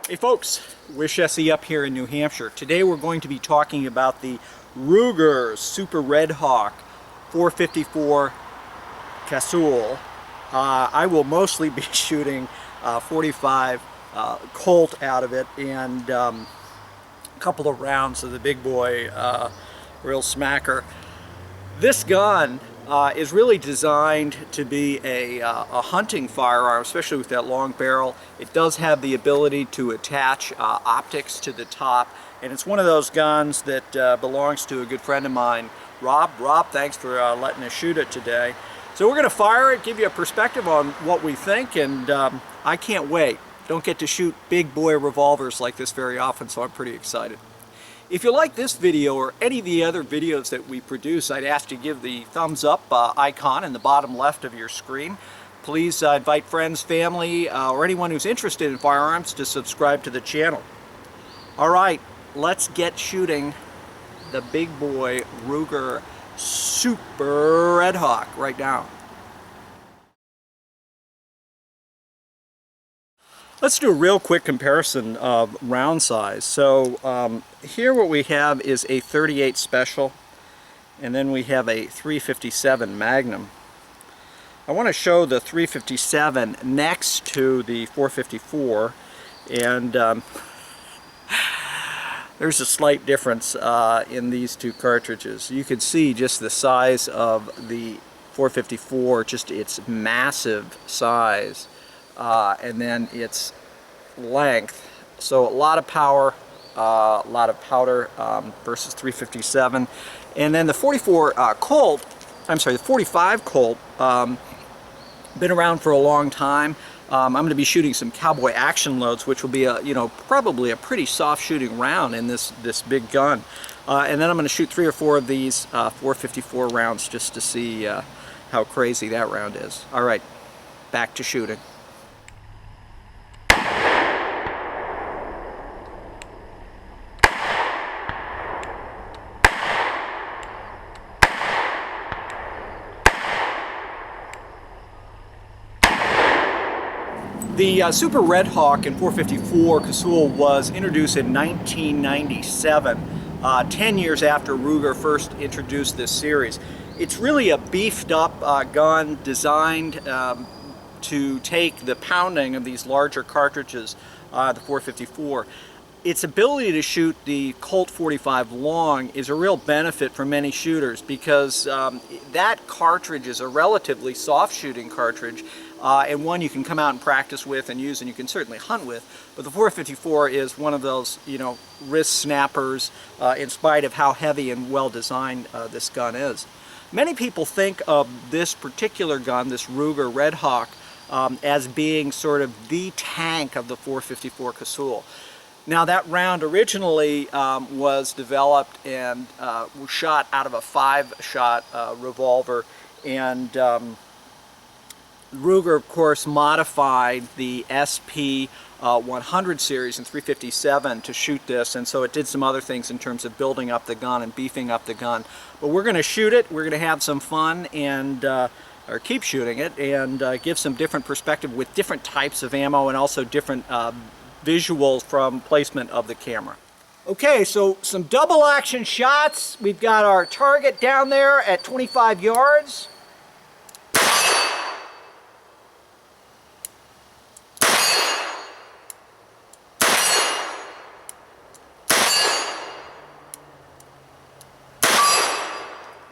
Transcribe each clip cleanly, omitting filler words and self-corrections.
Hey folks, Wish SE up here in New Hampshire. Today we're going to be talking about the Ruger Super Redhawk 454 Casull. I will mostly be shooting 45 Colt out of it and a couple of rounds of the big boy real smacker. This gun is really designed to be a hunting firearm, especially with that long barrel. It does have the ability to attach optics to the top, and it's one of those guns that belongs to a good friend of mine, Rob. Rob, thanks for letting us shoot it today. So we're going to fire it, give you a perspective on what we think, and I can't wait. Don't get to shoot big boy revolvers like this very often, so I'm pretty excited. If you like this video or any of the other videos that we produce, I'd ask you to give the thumbs up icon in the bottom left of your screen. Please invite friends, family, or anyone who's interested in firearms to subscribe to the channel. All right, let's get shooting the big boy Ruger Super Redhawk right now. Let's do a real quick comparison of round size. So here what we have is a 38 Special, and then we have a 357 Magnum. I want to show the 357 next to the 454, and there's a slight difference in these two cartridges. You can see just the size of the 454, just its massive size. And then its length, so a lot of power, a lot of powder versus 357. And then the 44 Colt, I'm sorry, the 45 Colt, been around for a long time. I'm going to be shooting some cowboy action loads, which will be probably a pretty soft shooting round in this big gun. And then I'm going to shoot 3 or 4 of these 454 rounds just to see how crazy that round is. All right, back to shooting. The Super Redhawk in 454 Casull was introduced in 1997, 10 years after Ruger first introduced this series. It's really a beefed up gun designed to take the pounding of these larger cartridges, the 454. Its ability to shoot the Colt 45 long is a real benefit for many shooters because that cartridge is a relatively soft shooting cartridge and one you can come out and practice with and use, and you can certainly hunt with. But the 454 is one of those, wrist snappers in spite of how heavy and well designed this gun is. Many people think of this particular gun, this Ruger Redhawk, as being sort of the tank of the 454 Casull. Now that round originally was developed and was shot out of a 5-shot revolver, and Ruger of course modified the SP 100 series in 357 to shoot this, and so it did some other things in terms of building up the gun and beefing up the gun. But we're going to shoot it, we're going to have some fun, and or keep shooting it, and give some different perspective with different types of ammo and also different visuals from placement of the camera. Okay, so some double action shots. We've got our target down there at 25 yards.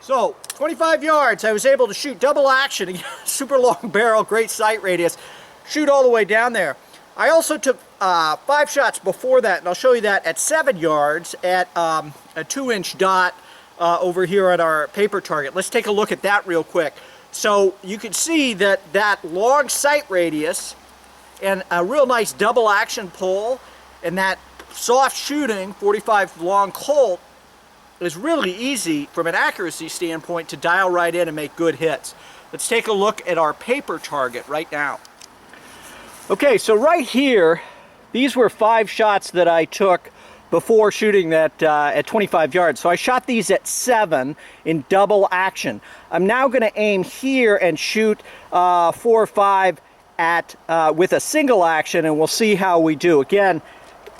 So 25 yards, I was able to shoot double action, super long barrel, great sight radius, shoot all the way down there. I also took 5 shots before that, and I'll show you that at 7 yards at a 2-inch dot over here at our paper target. Let's take a look at that real quick. So you can see that that long sight radius and a real nice double action pull and that soft shooting 45 long Colt is really easy from an accuracy standpoint to dial right in and make good hits. Let's take a look at our paper target right now. Okay, so right here, these were 5 shots that I took before shooting that at 25 yards. So I shot these at 7 in double action. I'm now going to aim here and shoot 4 or 5 at with a single action, and we'll see how we do. Again,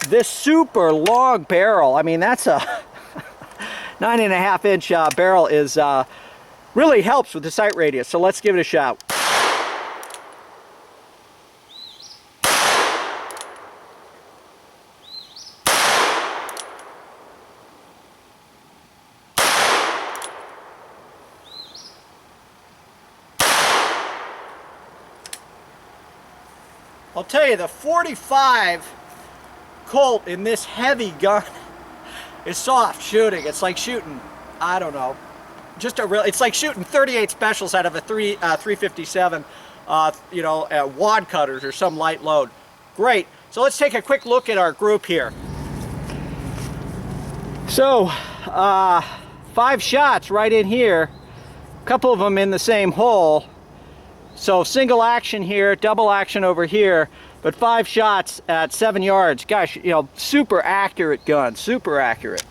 this super long barrel, I mean, that's a 9.5-inch barrel, is really helps with the sight radius. So let's give it a shot. I'll tell you, the 45 Colt in this heavy gun is soft shooting. It's like shooting, I don't know, just a real, it's like shooting 38 specials out of a 357, you know, wad cutters or some light load. Great. So let's take a quick look at our group here. So, 5 shots right in here, a couple of them in the same hole. So single action here, double action over here, but 5 shots at 7 yards. Gosh, you know, super accurate gun, super accurate.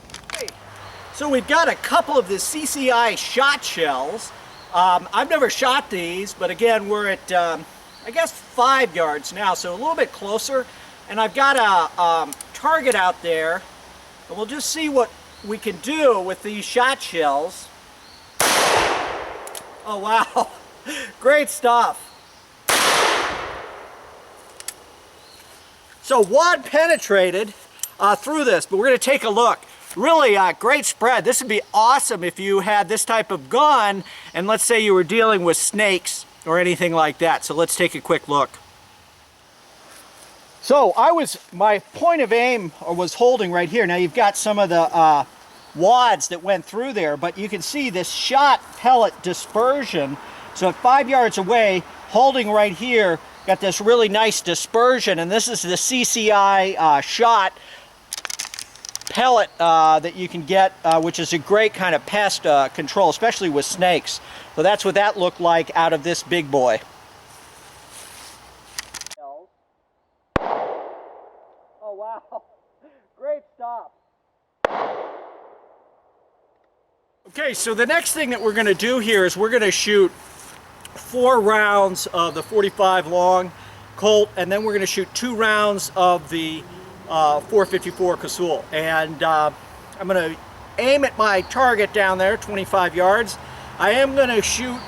So we've got a couple of the CCI shot shells. I've never shot these, but again, we're at, I guess 5 yards now, so a little bit closer. And I've got a target out there, and we'll just see what we can do with these shot shells. Oh, wow. Great stuff. So wad penetrated through this, but we're going to take a look. Really great spread. This would be awesome if you had this type of gun and let's say you were dealing with snakes or anything like that. So let's take a quick look. So my point of aim was holding right here. Now you've got some of the wads that went through there, but you can see this shot pellet dispersion. So at 5 yards away, holding right here, got this really nice dispersion, and this is the CCI shot pellet that you can get, which is a great kind of pest control, especially with snakes. So that's what that looked like out of this big boy. Oh wow, great stuff. Okay, so the next thing that we're going to do here is we're going to shoot 4 rounds of the 45 long Colt, and then we're going to shoot 2 rounds of the 454 Casull. And I'm going to aim at my target down there, 25 yards. I am going to shoot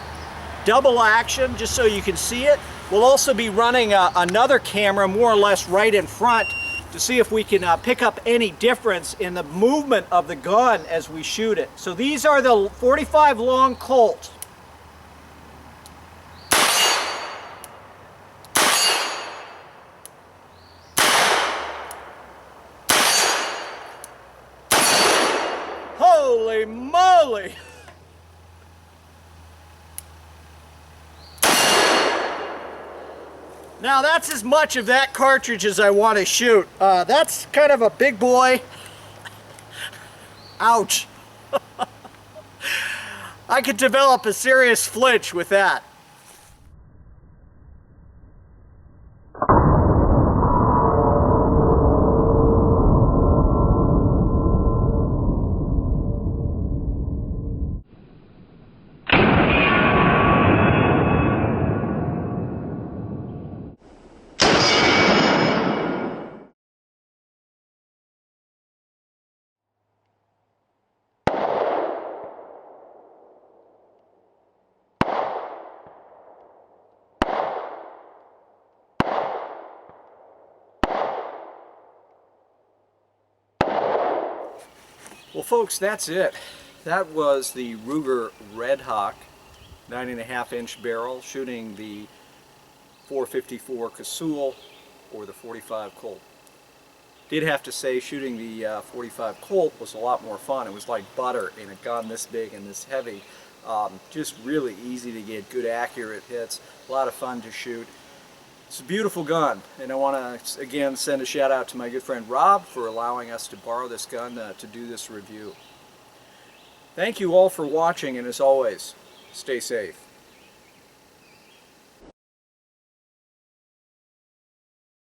double action just so you can see it. We'll also be running another camera more or less right in front to see if we can pick up any difference in the movement of the gun as we shoot it. So these are the 45 long Colt. Holy moly! Now that's as much of that cartridge as I want to shoot. That's kind of a big boy. Ouch. I could develop a serious flinch with that. Well folks, that's it. That was the Ruger Redhawk 9.5-inch barrel shooting the 454 Casull or the 45 Colt. Did have to say shooting the 45 Colt was a lot more fun. It was like butter in a gun this big and this heavy. Just really easy to get good accurate hits. A lot of fun to shoot. It's a beautiful gun, and I want to again send a shout out to my good friend Rob for allowing us to borrow this gun to do this review. Thank you all for watching, and as always, stay safe.